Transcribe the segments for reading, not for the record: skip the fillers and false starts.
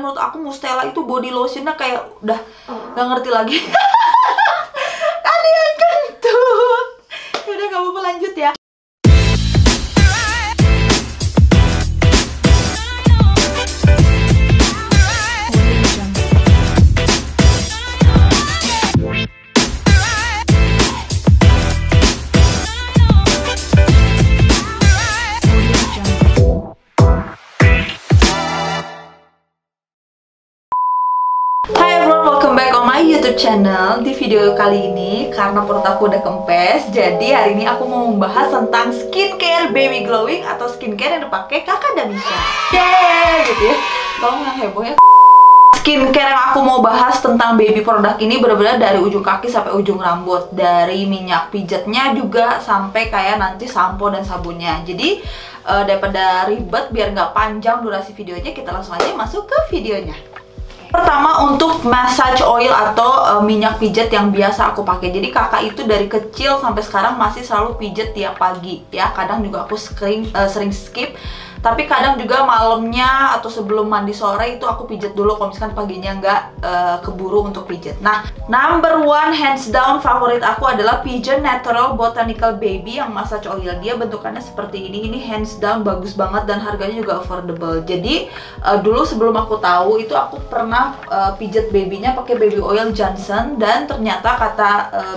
Menurut aku Mustela itu body lotionnya kayak udah gak ngerti lagi. Ada yang kentut. Udah gak apa-apa, lanjut ya. YouTube channel. Di video kali ini, karena perut aku udah kempes, jadi hari ini aku mau membahas tentang skincare baby glowing atau skincare yang dipakai kakak Damisha. Yeay, gitu ya. Tolong yang heboh ya. Skincare yang aku mau bahas tentang baby produk ini benar-benar dari ujung kaki sampai ujung rambut, dari minyak pijatnya juga sampai kayak nanti sampo dan sabunnya. Jadi daripada ribet, biar nggak panjang durasi videonya, kita langsung aja masuk ke videonya. Pertama, untuk massage oil atau minyak pijat yang biasa aku pakai. Jadi kakak itu dari kecil sampai sekarang masih selalu pijat tiap pagi ya. Kadang juga aku sering skip, tapi kadang juga malamnya atau sebelum mandi sore itu aku pijat dulu kalau misalkan paginya nggak keburu untuk pijat. Nah, number one hands down favorit aku adalah Pigeon Natural Botanical Baby yang massage oil. Dia bentukannya seperti ini. Ini hands down bagus banget dan harganya juga affordable. Jadi dulu sebelum aku tahu itu, aku pernah pijat babynya pakai baby oil Johnson, dan ternyata kata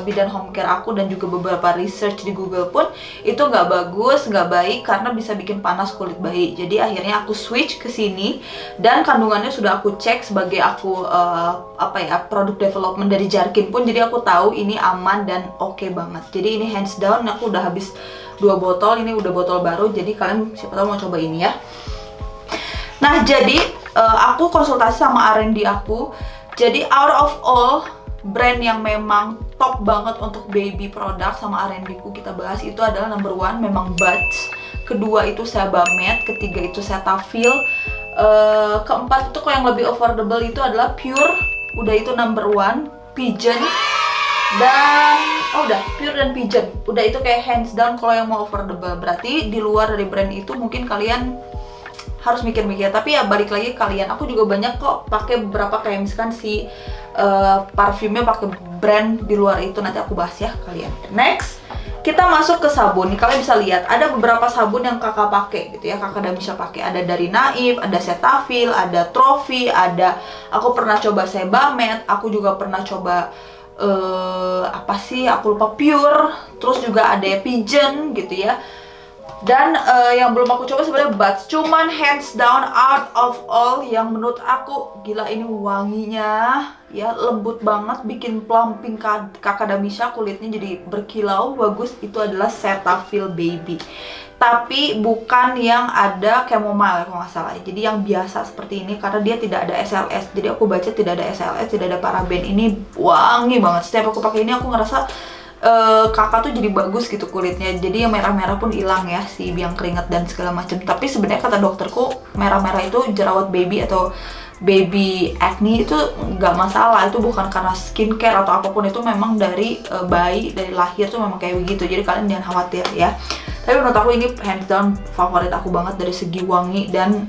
bidan home care aku dan juga beberapa research di Google pun itu nggak bagus, nggak baik karena bisa bikin panas kulit bayi. Jadi akhirnya aku switch ke sini, dan kandungannya sudah aku cek sebagai aku produk development dari Jarkin pun, jadi aku tahu ini aman dan oke banget. Jadi ini hands down, aku udah habis 2 botol, ini udah botol baru, jadi kalian siapa tahu mau coba ini ya. Nah, jadi aku konsultasi sama R&D aku. Jadi out of all brand yang memang top banget untuk baby product sama R&D ku kita bahas, itu adalah number one memang Butz, kedua itu Sebamed, ketiga itu Cetaphil, keempat itu yang lebih affordable itu adalah Pure, udah itu number one, Pigeon, dan udah Pure dan Pigeon, udah itu kayak hands down kalau yang mau affordable. Berarti di luar dari brand itu mungkin kalian harus mikir-mikir, tapi ya balik lagi kalian. Aku juga banyak kok pakai beberapa kayak misalkan si parfumnya pakai brand di luar itu, nanti aku bahas ya kalian. Next, kita masuk ke sabun. Nih, kalian bisa lihat ada beberapa sabun yang kakak pakai gitu ya, kakak Damisha pakai. Ada dari Naif, ada Cetaphil, ada Trophy, ada aku pernah coba Sebamed, aku juga pernah coba apa sih, aku lupa, Pure, terus juga ada Pigeon gitu ya. Dan yang belum aku coba sebenarnya Butz. Cuman hands down out of all yang menurut aku gila, ini wanginya ya lembut banget, bikin plumping kakak Damisha, kulitnya jadi berkilau bagus, itu adalah Cetaphil Baby. Tapi bukan yang ada chamomile kalau nggak salah. Jadi yang biasa seperti ini, karena dia tidak ada SLS. Jadi aku baca tidak ada SLS, tidak ada paraben. Ini wangi banget. Setiap aku pakai ini aku ngerasa kakak tuh jadi bagus gitu kulitnya. Jadi yang merah-merah pun hilang ya, si biang keringat dan segala macam. Tapi sebenarnya kata dokterku, merah-merah itu jerawat baby atau baby acne itu nggak masalah. Itu bukan karena skincare atau apapun, itu memang dari bayi, dari lahir tuh memang kayak begitu. Jadi kalian jangan khawatir ya. Tapi menurut aku ini hands down favorit aku banget dari segi wangi dan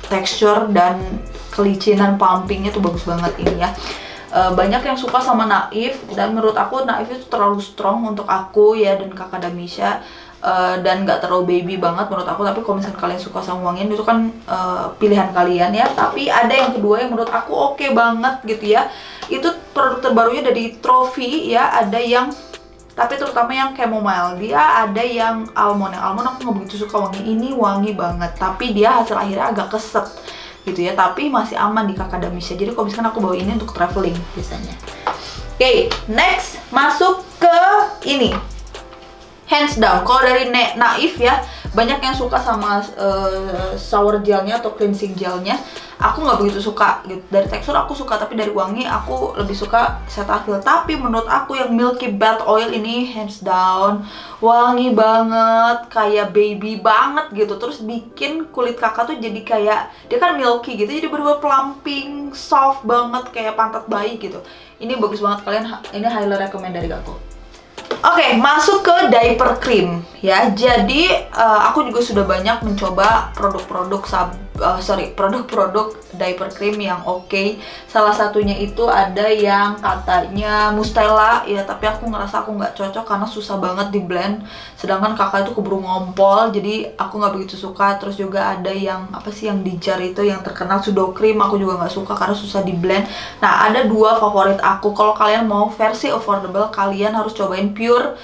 tekstur dan kelicinan pumpingnya tuh bagus banget ini ya. Banyak yang suka sama Naif, dan menurut aku Naif itu terlalu strong untuk aku ya dan kakak Damisha, dan nggak terlalu baby banget menurut aku. Tapi kalau misalnya kalian suka sama wangian itu kan pilihan kalian ya. Tapi ada yang kedua yang menurut aku oke banget gitu ya, itu produk terbarunya dari Trophy ya. Ada yang, tapi terutama yang chamomile, dia ada yang almond. Yang almond aku nggak begitu suka wangi, ini wangi banget, tapi dia hasil akhirnya agak keset gitu ya, tapi masih aman di kakak Damisha. Jadi kalau misalkan aku bawa ini untuk traveling biasanya. Oke, next masuk ke ini. Hands down kalau dari Naif ya, banyak yang suka sama shower gelnya atau cleansing gelnya. Aku nggak begitu suka gitu. Dari tekstur aku suka, tapi dari wangi aku lebih suka Cetaphil. Tapi menurut aku yang Milky Bath Oil ini hands down wangi banget, kayak baby banget gitu. Terus bikin kulit kakak tuh jadi kayak, dia kan milky gitu, jadi berubah plumping, soft banget kayak pantat bayi gitu. Ini bagus banget, kalian ini highly recommend dari aku. Oke, masuk ke diaper cream ya. Jadi aku juga sudah banyak mencoba produk-produk produk-produk diaper cream yang oke. Salah satunya itu ada yang katanya Mustela ya, tapi aku ngerasa aku nggak cocok karena susah banget di blend. Sedangkan kakak itu keburu ngompol, jadi aku nggak begitu suka. Terus juga ada yang apa sih yang di jar itu yang terkenal Sudocrem, aku juga nggak suka karena susah di blend. Nah, ada dua favorit aku. Kalau kalian mau versi affordable, kalian harus cobain Pure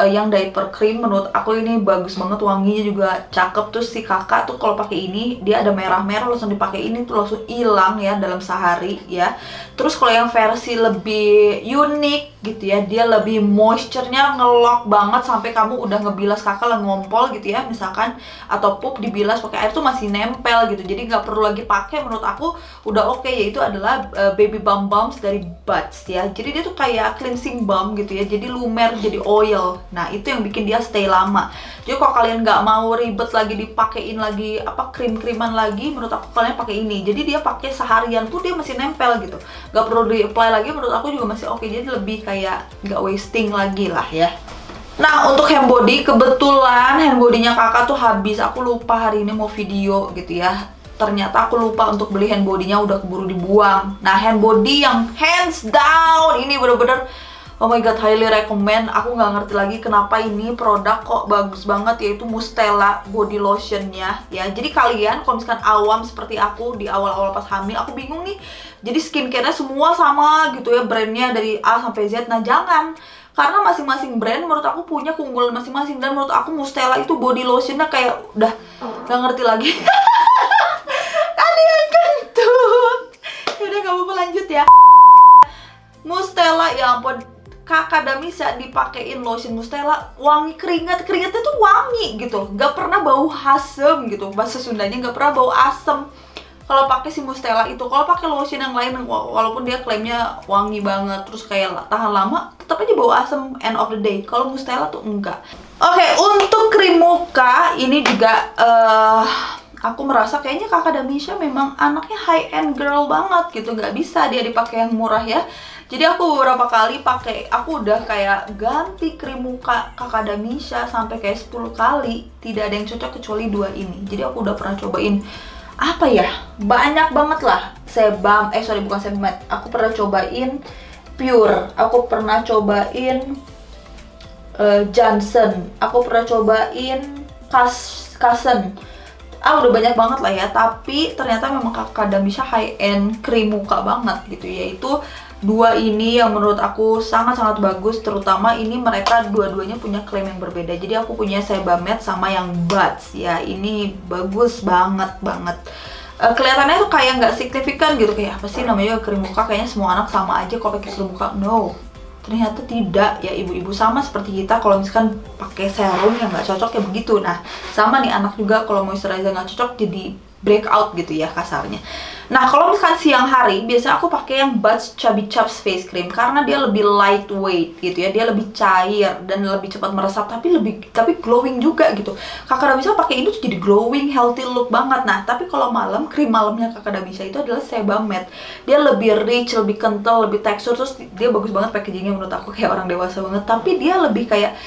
yang diaper cream. Menurut aku ini bagus banget, wanginya juga cakep. Terus si kakak tuh kalau pakai ini dia ada merah-merah, langsung dipakai ini tuh langsung hilang ya dalam sehari ya. Terus kalau yang versi lebih unik gitu ya, dia lebih moisture-nya ngelock banget sampai kamu udah ngebilas kakak lah ngompol gitu ya misalkan, atau pup dibilas pakai air tuh masih nempel gitu, jadi nggak perlu lagi pakai. Menurut aku udah oke, yaitu adalah Baby Balm Balms dari Buds ya. Jadi dia tuh kayak cleansing balm gitu ya, jadi lumer jadi oil. Nah itu yang bikin dia stay lama. Jadi kalau kalian nggak mau ribet lagi dipakein lagi apa krim-kriman lagi, menurut aku kalian pakai ini. Jadi dia pakai seharian tuh dia masih nempel gitu, nggak perlu di apply lagi. Menurut aku juga masih oke, jadi lebih kayak nggak wasting lagi lah ya. Nah untuk hand body, kebetulan hand bodinya kakak tuh habis. Aku lupa hari ini mau video gitu ya, ternyata aku lupa untuk beli hand bodinya, udah keburu dibuang. Nah hand body yang hands down ini bener-bener oh my god, highly recommend. Aku nggak ngerti lagi kenapa ini produk kok bagus banget, yaitu Mustela body lotionnya ya. Jadi kalian kalau misalkan awam seperti aku di awal-awal pas hamil, aku bingung nih, jadi skincare-nya semua sama gitu ya, brandnya dari A sampai Z. Nah jangan, karena masing-masing brand menurut aku punya keunggulan masing-masing. Dan menurut aku Mustela itu body lotionnya kayak udah nggak ngerti lagi. Kalian kentut. Yaudah gak apa-apa, lanjut ya. Mustela, ya ampun, kakak Damisa dipakein lotion Mustela, wangi keringatnya tuh wangi gitu, nggak pernah bau asem gitu. Bahasa Sundanya nggak pernah bau asem kalau pakai si Mustela itu. Kalau pakai lotion yang lain, walaupun dia klaimnya wangi banget terus kayak tahan lama, tetap aja bau asem end of the day. Kalau Mustela tuh enggak. Oke, untuk krim muka ini juga aku merasa kayaknya kakak Damisa memang anaknya high end girl banget gitu, nggak bisa dia dipakai yang murah ya. Jadi aku beberapa kali pakai, aku udah kayak ganti krim muka kakak Damisa sampai kayak 10 kali, tidak ada yang cocok kecuali dua ini. Jadi aku udah pernah cobain apa ya, banyak banget lah. Sebam, bukan sebam, aku pernah cobain Pure, aku pernah cobain Johnson, aku pernah cobain Kasen. Udah banyak banget lah ya. Tapi ternyata memang kakak Damisa high end krim muka banget gitu, yaitu dua ini yang menurut aku sangat-sangat bagus. Terutama ini mereka dua-duanya punya klaim yang berbeda. Jadi aku punya Sebamed sama yang Buds ya, ini bagus banget. Kelihatannya tuh kayak nggak signifikan gitu, kayak apa sih namanya krim muka, kayaknya semua anak sama aja kalau pakai krim muka. No, ternyata tidak ya ibu-ibu, sama seperti kita kalau misalkan pakai serum yang nggak cocok ya begitu. Nah sama nih anak juga, kalau moisturizer nggak cocok jadi breakout gitu ya kasarnya. Nah kalau misalkan siang hari biasanya aku pakai yang Buds Chubby Chubs Face Cream karena dia lebih lightweight gitu ya, dia lebih cair dan lebih cepat meresap, tapi glowing juga gitu. Kakak Damisa pakai ini tuh jadi glowing, healthy look banget. Nah tapi kalau malam, krim malamnya kakak Damisa itu adalah Sebamed. Dia lebih rich, lebih kental, lebih tekstur, terus dia bagus banget packagingnya menurut aku, kayak orang dewasa banget. Tapi dia lebih kayak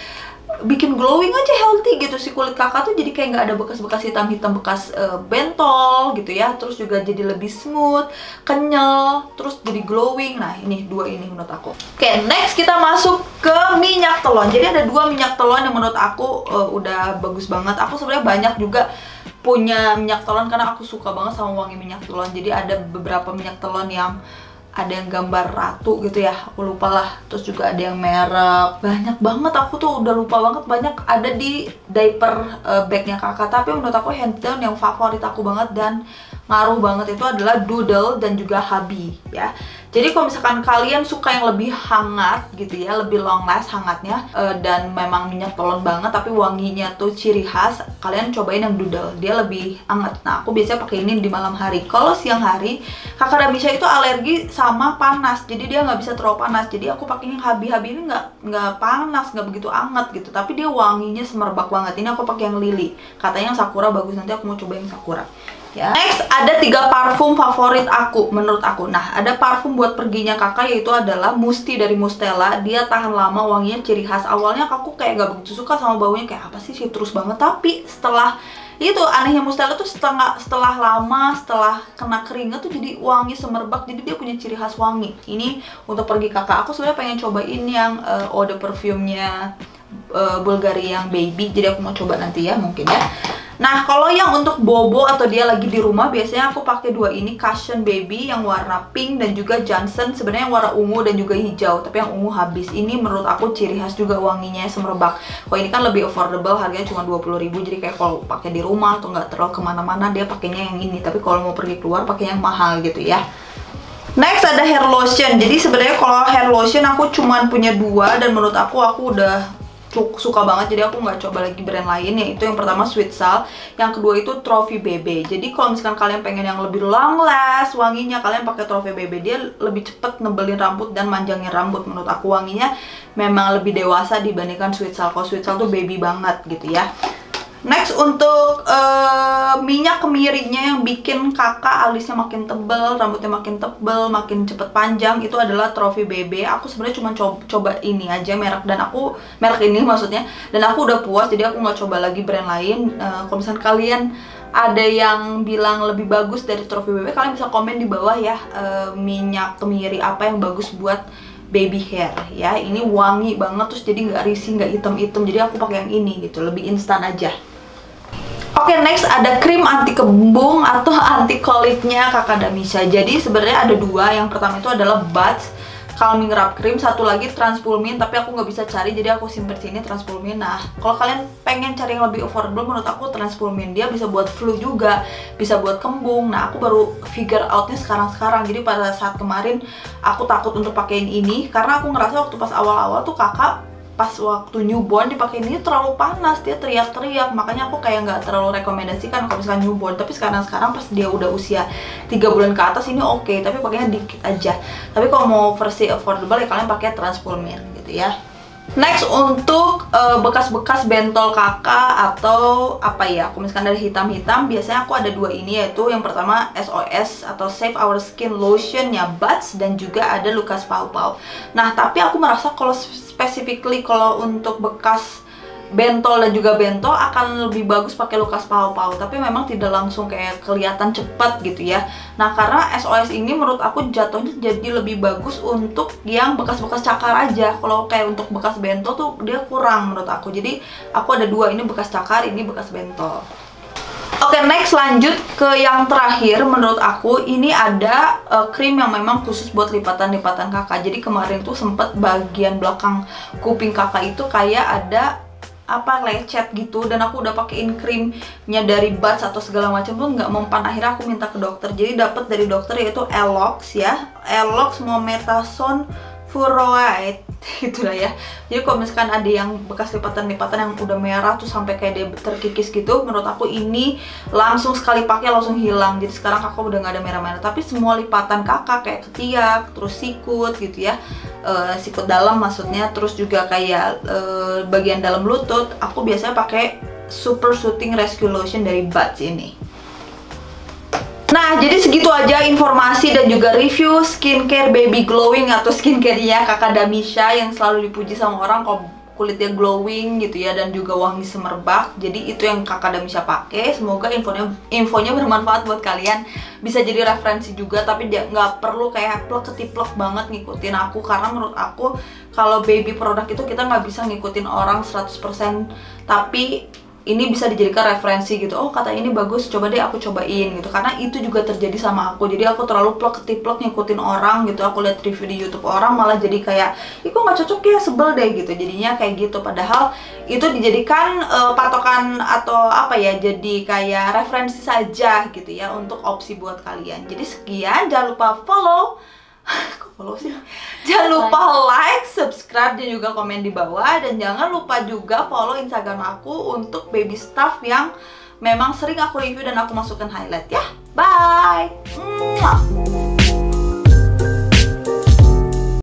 bikin glowing aja, healthy gitu. Si kulit kakak tuh jadi kayak nggak ada bekas-bekas hitam-hitam bekas bentol gitu ya. Terus juga jadi lebih smooth, kenyal, terus jadi glowing. Nah ini dua ini menurut aku. Oke, next kita masuk ke minyak telon. Jadi ada dua minyak telon yang menurut aku udah bagus banget. Aku sebenarnya banyak juga punya minyak telon karena aku suka banget sama wangi minyak telon. Jadi ada beberapa minyak telon yang ada yang gambar ratu gitu ya, aku lupa lah. Terus juga ada yang merek, banyak banget, aku tuh udah lupa banget. Banyak ada di diaper bagnya kakak. Tapi menurut aku hands down yang favorit aku banget dan ngaruh banget itu adalah Doodle dan juga Hubby ya. Jadi kalau misalkan kalian suka yang lebih hangat gitu ya, lebih long last hangatnya, dan memang minyak telon banget tapi wanginya tuh ciri khas, kalian cobain yang Doodle, dia lebih hangat. Nah aku biasanya pakai ini di malam hari. Kalau siang hari, kakak Damisa itu alergi sama panas, jadi dia nggak bisa terlalu panas. Jadi aku pakai yang Hubby ini nggak panas, nggak begitu hangat gitu, tapi dia wanginya semerbak banget. Ini aku pakai yang Lily, katanya yang Sakura bagus, nanti aku mau coba yang Sakura. Ya. Next ada 3 parfum favorit aku menurut aku. Nah ada parfum buat perginya kakak, yaitu adalah Musti dari Mustela. Dia tahan lama, wanginya ciri khas. Awalnya aku kayak gak begitu suka sama baunya, kayak apa sih citrus banget. Tapi setelah Itu anehnya mustela tuh setelah lama, setelah kena keringat tuh jadi wangi semerbak. Jadi dia punya ciri khas wangi. Ini untuk pergi kakak, aku sebenarnya pengen cobain yang eau de parfumnya Bulgari yang baby. Jadi aku mau coba nanti ya, mungkin ya. Nah, kalau yang untuk bobo atau dia lagi di rumah, biasanya aku pakai dua ini, Cushion Baby yang warna pink dan juga Johnson sebenarnya yang warna ungu dan juga hijau, tapi yang ungu habis. Ini menurut aku ciri khas juga wanginya semerbak. Kalau ini kan lebih affordable, harganya cuma 20.000, jadi kayak kalau pakai di rumah atau nggak terlalu kemana-mana dia pakainya yang ini. Tapi kalau mau pergi keluar pakai yang mahal gitu ya. Next ada hair lotion. Jadi sebenarnya kalau hair lotion aku cuma punya dua dan menurut aku udah suka banget, jadi aku nggak coba lagi brand lain. Yaitu yang pertama Sweet Salt, yang kedua itu Trophy Bebe. Jadi kalau misalkan kalian pengen yang lebih long last wanginya, kalian pakai Trophy Bebe. Dia lebih cepet nebelin rambut dan manjangin rambut. Menurut aku wanginya memang lebih dewasa dibandingkan Sweet Salt. Kalau Sweet Salt tuh baby banget gitu ya. Next untuk minyak kemirinya yang bikin kakak alisnya makin tebel, rambutnya makin tebel, makin cepet panjang, itu adalah Trophy Bebe. Aku sebenarnya cuma coba ini aja merek ini maksudnya, dan aku udah puas, jadi aku nggak coba lagi brand lain. Kalau misalnya kalian ada yang bilang lebih bagus dari Trophy Bebe, kalian bisa komen di bawah ya, minyak kemiri apa yang bagus buat baby hair ya. Ini wangi banget, terus jadi nggak risih, nggak hitam-hitam, jadi aku pakai yang ini gitu, lebih instan aja. Oke, next ada krim anti kembung atau anti kolitnya Kakak Damisha. Jadi sebenarnya ada dua. Yang pertama itu adalah Buds Calming Wrap Cream, satu lagi Transpulmin, tapi aku nggak bisa cari jadi aku simpen sini Transpulmin. Nah, kalau kalian pengen cari yang lebih affordable, menurut aku Transpulmin. Dia bisa buat flu juga, bisa buat kembung. Nah, aku baru figure outnya sekarang. Jadi pada saat kemarin aku takut untuk pakein ini karena aku ngerasa waktu pas awal-awal tuh kakak pas waktu newborn dipakai ini terlalu panas, dia teriak-teriak, makanya aku kayak nggak terlalu rekomendasikan kalau misalkan newborn. Tapi sekarang pas dia udah usia 3 bulan ke atas ini oke, tapi pakainya dikit aja. Tapi kalau mau versi affordable ya kalian pakai Transpulmin gitu ya. Next untuk bekas-bekas bentol kakak atau apa ya, aku misalkan dari hitam-hitam, biasanya aku ada dua ini, yaitu yang pertama SOS atau Save Our Skin Lotion ya Buds, dan juga ada Lucas Pau Pau. Nah, tapi aku merasa kalau specifically kalau untuk bekas bentol dan juga bentol akan lebih bagus pakai Lucas Pau Pau, tapi memang tidak langsung kayak kelihatan cepat gitu ya. Nah, karena SOS ini menurut aku jatuhnya jadi lebih bagus untuk yang bekas-bekas cakar aja. Kalau kayak untuk bekas bentol tuh dia kurang menurut aku. Jadi aku ada dua, ini bekas cakar, ini bekas bentol. Oke, next lanjut ke yang terakhir. Menurut aku ini ada krim yang memang khusus buat lipatan-lipatan kakak. Jadi kemarin tuh sempet bagian belakang kuping kakak itu kayak ada apa lecet gitu, dan aku udah pakein krimnya dari Buds atau segala macam tuh nggak mempan. Akhirnya aku minta ke dokter, jadi dapat dari dokter yaitu Elox ya, Elox Mometasone Furoate gitulah ya. Jadi kalau misalkan ada yang bekas lipatan-lipatan yang udah merah tuh sampai kayak dia terkikis gitu, menurut aku ini langsung sekali pakai langsung hilang. Jadi sekarang kakak udah nggak ada merah-merah, tapi semua lipatan kakak kayak ketiak, terus sikut gitu ya, sikut dalam maksudnya, terus juga kayak bagian dalam lutut, aku biasanya pakai Super Soothing Rescue Lotion dari Buds ini. Nah, jadi segitu aja informasi dan juga review skincare baby glowing atau skincare-nya Kakak Damisha yang selalu dipuji sama orang kalau kulitnya glowing gitu ya, dan juga wangi semerbak. Jadi itu yang Kakak Damisha pakai. Semoga infonya bermanfaat buat kalian, bisa jadi referensi juga, tapi nggak perlu kayak plek-ketiplek banget ngikutin aku, karena menurut aku kalau baby produk itu kita nggak bisa ngikutin orang 100%, tapi ini bisa dijadikan referensi gitu. Oh, kata ini bagus, coba deh aku cobain gitu. Karena itu juga terjadi sama aku. Jadi aku terlalu plek-ketiplek ngikutin orang gitu. Aku lihat review di YouTube orang malah jadi kayak, ih kok nggak cocok ya, sebel deh gitu. Jadinya kayak gitu. Padahal itu dijadikan patokan atau apa ya, jadi kayak referensi saja gitu ya untuk opsi buat kalian. Jadi sekian, jangan lupa follow. Kok follow sih? Jangan lupa like, subscribe, dan juga komen di bawah. Dan jangan lupa juga follow Instagram aku untuk baby stuff yang memang sering aku review dan aku masukkan highlight ya. Bye!